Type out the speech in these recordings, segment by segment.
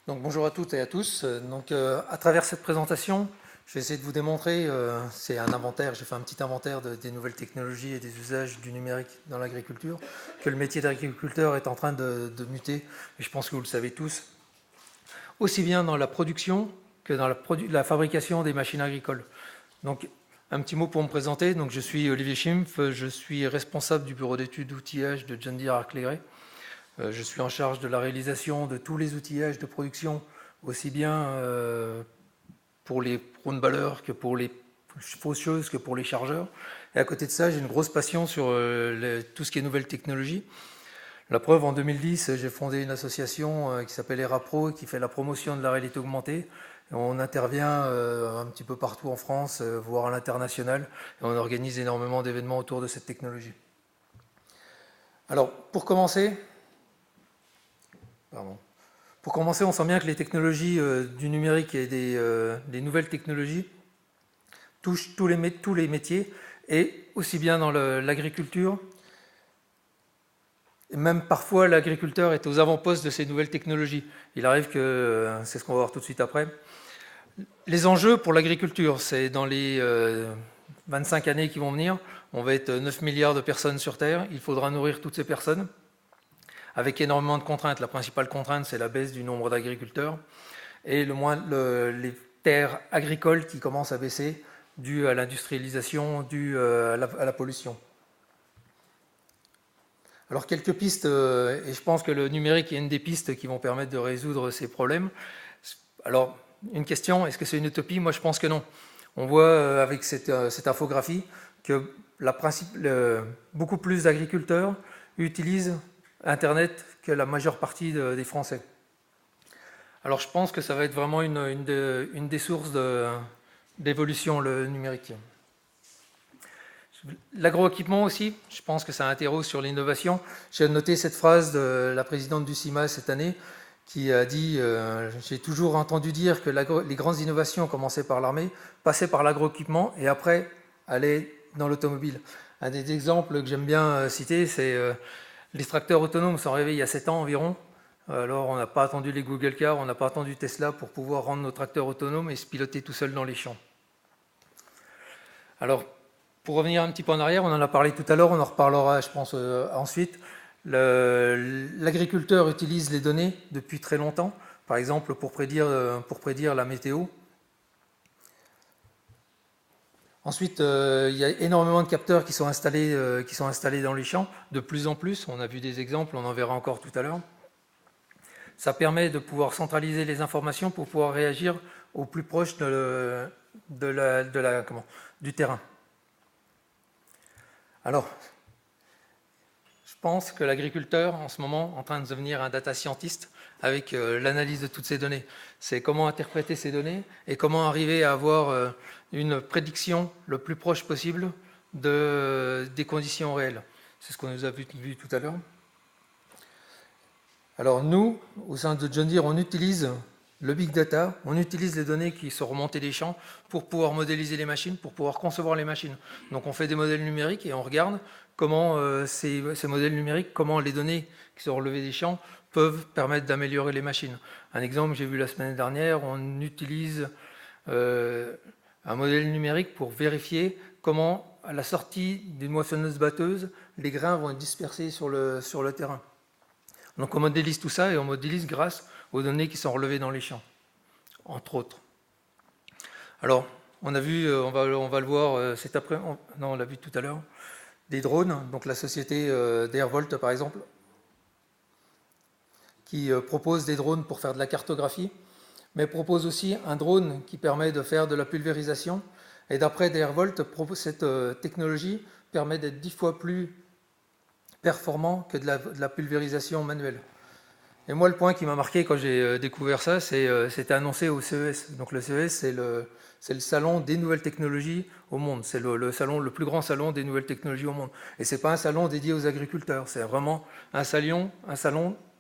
Donc bonjour à toutes et à tous. À travers cette présentation, je vais essayer de vous démontrer, c'est un inventaire, j'ai fait un petit inventaire des nouvelles technologies et des usages du numérique dans l'agriculture, que le métier d'agriculteur est en train de muter, et je pense que vous le savez tous, aussi bien dans la production que dans la fabrication des machines agricoles. Donc un petit mot pour me présenter, donc je suis Olivier Schimpf, je suis responsable du bureau d'études outillage de John Deere Arc-Legret. Je suis en charge de la réalisation de tous les outillages de production, aussi bien pour les roundballers que pour les faucheuses que pour les chargeurs. Et à côté de ça, j'ai une grosse passion sur tout ce qui est nouvelles technologies. La preuve, en 2010, j'ai fondé une association qui s'appelle ERAPRO, qui fait la promotion de la réalité augmentée. Et on intervient un petit peu partout en France, voire à l'international, et on organise énormément d'événements autour de cette technologie. Alors, pour commencer, on sent bien que les technologies du numérique et des nouvelles technologies touchent tous les métiers, et aussi bien dans l'agriculture, et même parfois l'agriculteur est aux avant-postes de ces nouvelles technologies. Il arrive que, c'est ce qu'on va voir tout de suite après, les enjeux pour l'agriculture, c'est dans les 25 années qui vont venir, on va être 9 milliards de personnes sur Terre, il faudra nourrir toutes ces personnes, avec énormément de contraintes. La principale contrainte, c'est la baisse du nombre d'agriculteurs et les terres agricoles qui commencent à baisser dû à l'industrialisation, dû à la pollution. Alors quelques pistes, et je pense que le numérique est une des pistes qui vont permettre de résoudre ces problèmes. Alors, une question, est-ce que c'est une utopie? Moi, je pense que non. On voit avec cette infographie que beaucoup plus d'agriculteurs utilisent Internet que la majeure partie des Français. Alors je pense que ça va être vraiment une des sources d'évolution, le numérique. L'agroéquipement aussi, je pense que ça interroge sur l'innovation. J'ai noté cette phrase de la présidente du CIMA cette année qui a dit j'ai toujours entendu dire que les grandes innovations commençaient par l'armée, passaient par l'agroéquipement et après allaient dans l'automobile. Un des exemples que j'aime bien citer, c'est les tracteurs autonomes sont arrivés il y a 7 ans environ. Alors on n'a pas attendu les Google Cars, on n'a pas attendu Tesla pour pouvoir rendre nos tracteurs autonomes et se piloter tout seul dans les champs. Alors, pour revenir un petit peu en arrière, on en a parlé tout à l'heure, on en reparlera, je pense, ensuite. L'agriculteur utilise les données depuis très longtemps, par exemple pour prédire la météo. Ensuite, il y a énormément de capteurs qui sont installés dans les champs, de plus en plus. On a vu des exemples, on en verra encore tout à l'heure. Ça permet de pouvoir centraliser les informations pour pouvoir réagir au plus proche du terrain. Alors, je pense que l'agriculteur, en ce moment, est en train de devenir un data scientist avec l'analyse de toutes ces données. C'est comment interpréter ces données et comment arriver à avoir une prédiction le plus proche possible des conditions réelles. C'est ce qu'on nous a vu tout à l'heure. Alors nous, au sein de John Deere, on utilise le big data, on utilise les données qui sont remontées des champs pour pouvoir modéliser les machines, pour pouvoir concevoir les machines. Donc on fait des modèles numériques et on regarde comment ces modèles numériques, comment les données qui sont relevées des champs peuvent permettre d'améliorer les machines. Un exemple, j'ai vu la semaine dernière, on utilise un modèle numérique pour vérifier comment, à la sortie d'une moissonneuse-batteuse, les grains vont être dispersés sur le terrain. Donc on modélise tout ça et on modélise grâce aux données qui sont relevées dans les champs, entre autres. Alors, on a vu, on va le voir cet après, on l'a vu tout à l'heure, des drones, donc la société d'Airvolt par exemple, qui propose des drones pour faire de la cartographie, mais propose aussi un drone qui permet de faire de la pulvérisation. Et d'après Airvolt, cette technologie permet d'être 10 fois plus performant que de la pulvérisation manuelle. Et moi, le point qui m'a marqué quand j'ai découvert ça, c'était annoncé au CES. Donc le CES, c'est le salon des nouvelles technologies au monde. C'est le plus grand salon des nouvelles technologies au monde. Et ce n'est pas un salon dédié aux agriculteurs, c'est vraiment un salon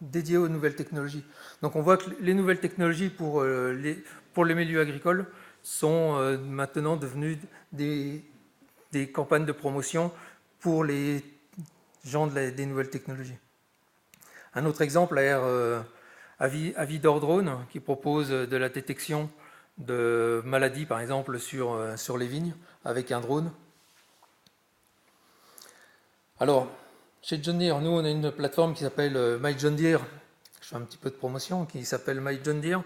dédié aux nouvelles technologies. Donc on voit que les nouvelles technologies pour les milieux agricoles sont maintenant devenues des campagnes de promotion pour les gens des nouvelles technologies. Un autre exemple, Avidor Drone, qui propose de la détection de maladies, par exemple, sur les vignes, avec un drone. Alors, chez John Deere, nous, on a une plateforme qui s'appelle My John Deere. Je fais un petit peu de promotion, qui s'appelle My John Deere,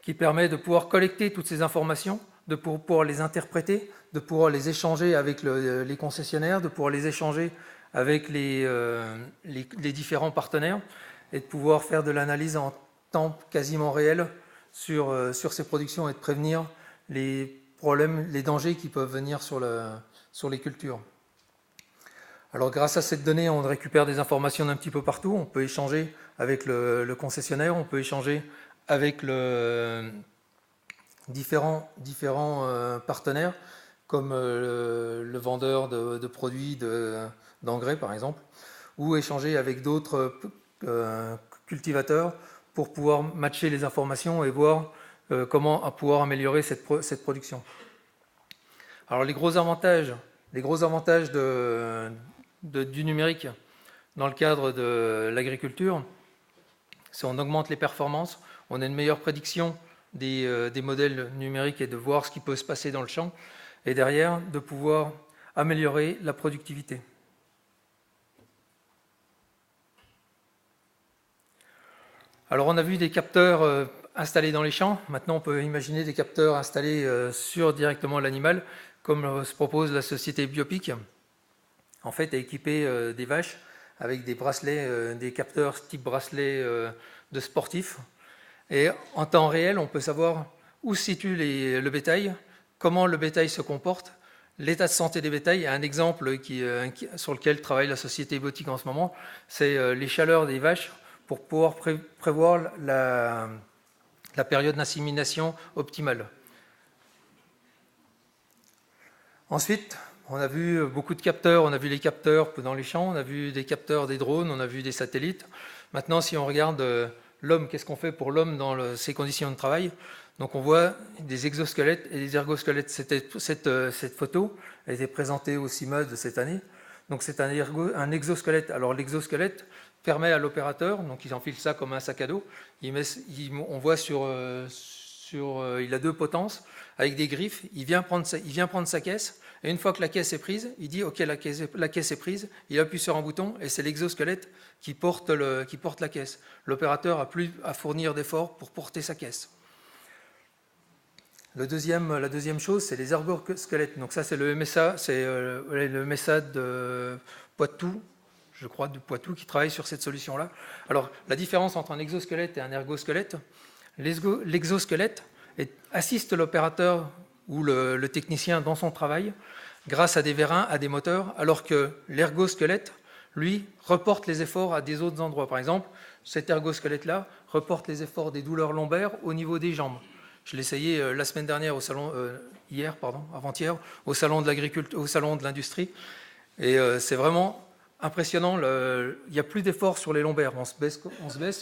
qui permet de pouvoir collecter toutes ces informations, de pouvoir les interpréter, de pouvoir les échanger avec les concessionnaires, de pouvoir les échanger avec les différents partenaires et de pouvoir faire de l'analyse en temps quasiment réel sur ces productions et de prévenir les problèmes, les dangers qui peuvent venir sur les cultures. Alors grâce à cette donnée, on récupère des informations d'un petit peu partout, on peut échanger avec le concessionnaire, on peut échanger avec différents partenaires, comme le vendeur de produits d'engrais par exemple, ou échanger avec d'autres cultivateurs pour pouvoir matcher les informations et voir comment pouvoir améliorer cette production. Alors les gros avantages du numérique dans le cadre de l'agriculture, c'est qu'on augmente les performances, on a une meilleure prédiction des modèles numériques et de voir ce qui peut se passer dans le champ, et derrière, de pouvoir améliorer la productivité. Alors on a vu des capteurs installés dans les champs, maintenant on peut imaginer des capteurs installés sur directement l'animal, comme se propose la société Biopic, en fait à équiper des vaches avec des bracelets, des capteurs type bracelet de sportifs. Et en temps réel, on peut savoir où se situe le bétail, comment le bétail se comporte, l'état de santé des bétails. Un exemple sur lequel travaille la société Biopic en ce moment, c'est les chaleurs des vaches pour pouvoir prévoir la période d'insémination optimale. Ensuite, on a vu beaucoup de capteurs, on a vu les capteurs dans les champs, on a vu des capteurs des drones, on a vu des satellites. Maintenant, si on regarde l'homme, qu'est-ce qu'on fait pour l'homme dans ses conditions de travail? Donc on voit des exosquelettes et des ergosquelettes. Cette photo a été présentée au CIMAD cette année. Donc c'est un exosquelette. Alors l'exosquelette permet à l'opérateur, donc il enfile ça comme un sac à dos, on voit il a 2 potences avec des griffes, il vient prendre sa caisse, et une fois que la caisse est prise, il dit ok, la caisse est prise, il appuie sur un bouton et c'est l'exosquelette qui porte la caisse. L'opérateur n'a plus à fournir d'efforts pour porter sa caisse. La deuxième chose, c'est les ergosquelettes. Donc ça, c'est le MSA, le MSA de Poitou, je crois, de Poitou, qui travaille sur cette solution-là. Alors, la différence entre un exosquelette et un ergosquelette, l'exosquelette assiste l'opérateur ou le technicien dans son travail grâce à des vérins, à des moteurs, alors que l'ergosquelette, lui, reporte les efforts à des autres endroits. Par exemple, cet ergosquelette-là reporte les efforts des douleurs lombaires au niveau des jambes. Je l'ai essayé la semaine dernière avant-hier, au salon de l'agriculture, au salon de l'industrie, et c'est vraiment impressionnant. Il n'y a plus d'efforts sur les lombaires. On se baisse,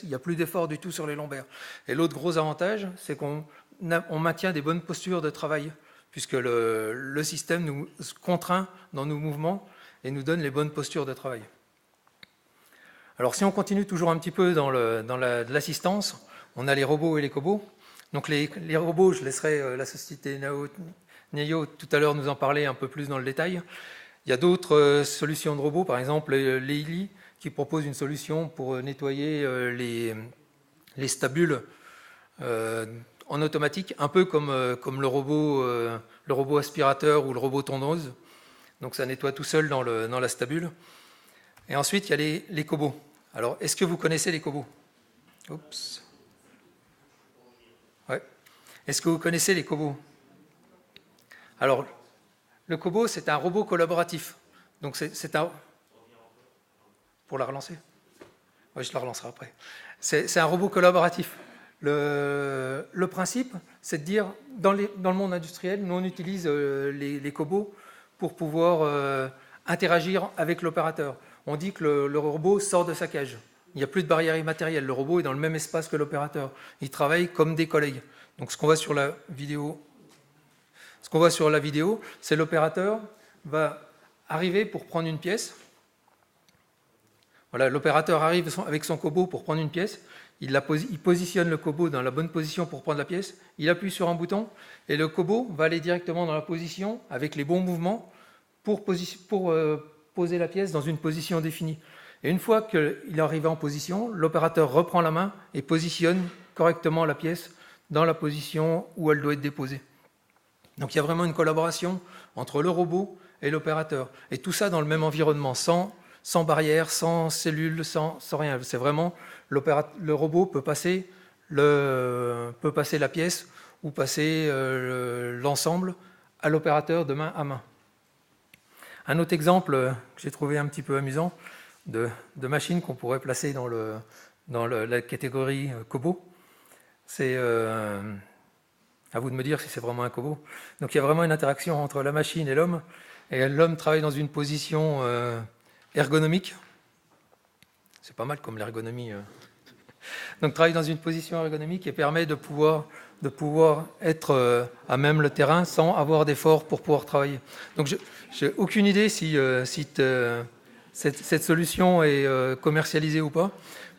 il n'y a plus d'efforts du tout sur les lombaires. Et l'autre gros avantage, c'est qu'on maintient des bonnes postures de travail, puisque le système nous contraint dans nos mouvements et nous donne les bonnes postures de travail. Alors si on continue toujours un petit peu dans l'assistance, on a les robots et les cobots. Donc les robots, je laisserai la société Neio tout à l'heure nous en parler un peu plus dans le détail. Il y a d'autres solutions de robots, par exemple Leili, qui propose une solution pour nettoyer les stabules en automatique, un peu comme le robot aspirateur ou le robot tondeuse. Donc ça nettoie tout seul dans la stabule. Et ensuite, il y a les cobots. Alors, est-ce que vous connaissez les cobots? Oups. Ouais. Est-ce que vous connaissez les cobots? Alors, le cobot, c'est un robot collaboratif. Donc, c'est un... Pour la relancer? Oui, je la relancerai après. C'est un robot collaboratif. Le principe, c'est de dire, dans le monde industriel, nous, on utilise les cobots pour pouvoir interagir avec l'opérateur. On dit que le robot sort de sa cage. Il n'y a plus de barrière immatérielle. Le robot est dans le même espace que l'opérateur. Il travaille comme des collègues. Donc, ce qu'on voit sur la vidéo, c'est l'opérateur va arriver pour prendre une pièce. Voilà, l'opérateur arrive avec son cobot pour prendre une pièce. il positionne le Kobo dans la bonne position pour prendre la pièce, il appuie sur un bouton, et le Kobo va aller directement dans la position avec les bons mouvements pour poser la pièce dans une position définie. Et une fois qu'il est arrivé en position, l'opérateur reprend la main et positionne correctement la pièce dans la position où elle doit être déposée. Donc il y a vraiment une collaboration entre le robot et l'opérateur. Et tout ça dans le même environnement, sans barrière, sans cellules, sans rien. C'est vraiment le robot peut passer la pièce ou passer l'ensemble à l'opérateur de main à main. Un autre exemple que j'ai trouvé un petit peu amusant de machine qu'on pourrait placer dans la catégorie Kobo, c'est à vous de me dire si c'est vraiment un Kobo. Donc il y a vraiment une interaction entre la machine et l'homme, et l'homme travaille dans une position ergonomique. C'est pas mal comme l'ergonomie. Donc travaille dans une position ergonomique et permet de pouvoir être à même le terrain sans avoir d'effort pour pouvoir travailler. Donc j'ai aucune idée si cette solution est commercialisée ou pas,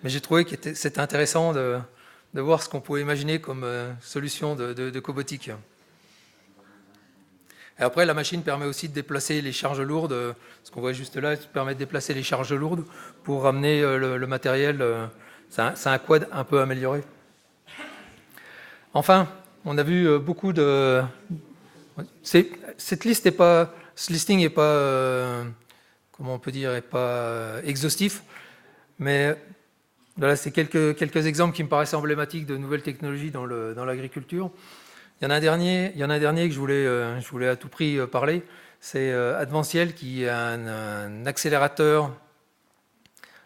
mais j'ai trouvé que c'était intéressant de voir ce qu'on pouvait imaginer comme solution de cobotique. Et après, la machine permet aussi de déplacer les charges lourdes. Ce qu'on voit juste là, permet de déplacer les charges lourdes pour ramener le matériel. C'est un quad un peu amélioré. Enfin, on a vu beaucoup de... ce listing n'est pas, comment on peut dire, n'est pas exhaustif, mais voilà, c'est quelques exemples qui me paraissent emblématiques de nouvelles technologies dans l'agriculture. Il y en a un dernier que je voulais à tout prix parler, c'est Adventiel, qui est un accélérateur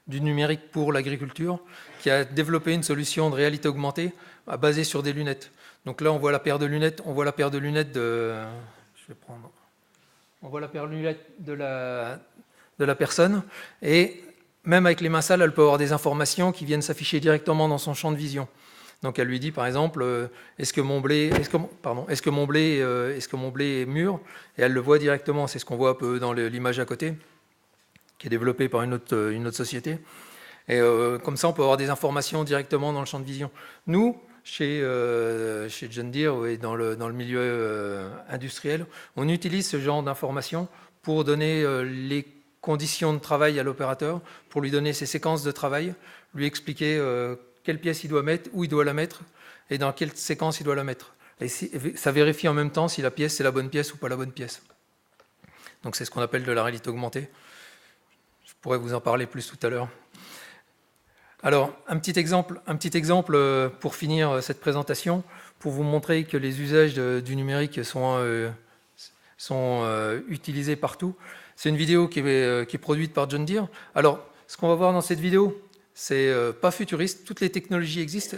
du numérique pour l'agriculture, qui a développé une solution de réalité augmentée basée sur des lunettes. Donc là, on voit la paire de lunettes, on voit la paire de lunettes de la personne, et même avec les mains sales, elle peut avoir des informations qui viennent s'afficher directement dans son champ de vision. Donc elle lui dit par exemple, est-ce que mon blé est mûr, et elle le voit directement. C'est ce qu'on voit un peu dans l'image à côté, qui est développée par une autre société. Et comme ça, on peut avoir des informations directement dans le champ de vision. Nous, chez John Deere et dans le milieu industriel, on utilise ce genre d'informations pour donner les conditions de travail à l'opérateur, pour lui donner ses séquences de travail, lui expliquer quelle pièce il doit mettre, où il doit la mettre et dans quelle séquence il doit la mettre. Et ça vérifie en même temps si la pièce c'est la bonne pièce ou pas la bonne pièce. Donc c'est ce qu'on appelle de la réalité augmentée. Je pourrais vous en parler plus tout à l'heure. Alors, un petit exemple pour finir cette présentation, pour vous montrer que les usages du numérique sont utilisés partout. C'est une vidéo qui est produite par John Deere. Alors, ce qu'on va voir dans cette vidéo, c'est pas futuriste. Toutes les technologies existent.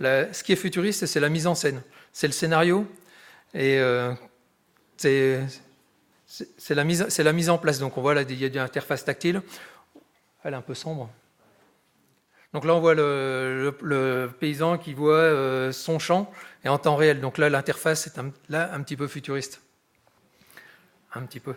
Ce qui est futuriste, c'est la mise en scène. C'est le scénario et c'est la mise en place. Donc, on voit là, il y a une interface tactile. Elle est un peu sombre. Donc là, on voit le paysan qui voit son champ et en temps réel. Donc là, l'interface est un petit peu futuriste. Un petit peu.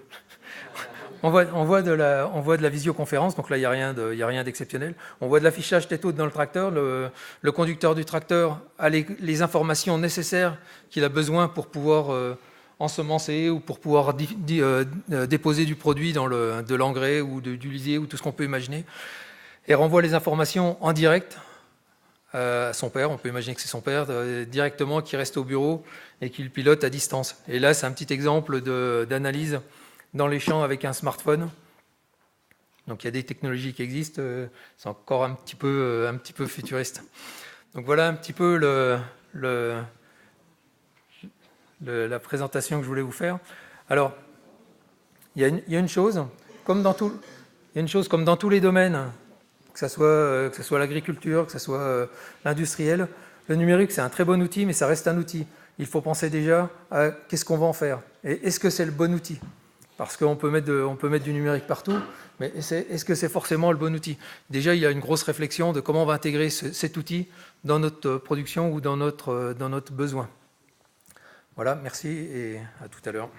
On voit de la visioconférence, donc là, il n'y a rien d'exceptionnel. On voit de l'affichage tête haute dans le tracteur. Le conducteur du tracteur a les informations nécessaires qu'il a besoin pour pouvoir ensemencer ou pour pouvoir déposer du produit de l'engrais ou du lisier ou tout ce qu'on peut imaginer. Et renvoie les informations en direct à son père, on peut imaginer que c'est son père, directement, qui reste au bureau et qui le pilote à distance. Et là, c'est un petit exemple d'analyse dans les champs avec un smartphone. Donc il y a des technologies qui existent, c'est encore un petit peu futuriste. Donc voilà un petit peu la présentation que je voulais vous faire. Alors, il y a une chose, comme dans tous les domaines, que ce soit l'agriculture, que ce soit l'industriel, le numérique, c'est un très bon outil, mais ça reste un outil. Il faut penser déjà à qu'est-ce qu'on va en faire. Et est-ce que c'est le bon outil ? Parce qu'on peut mettre du numérique partout, mais est-ce que c'est forcément le bon outil ? Déjà, il y a une grosse réflexion de comment on va intégrer cet outil dans notre production ou dans notre besoin. Voilà, merci et à tout à l'heure.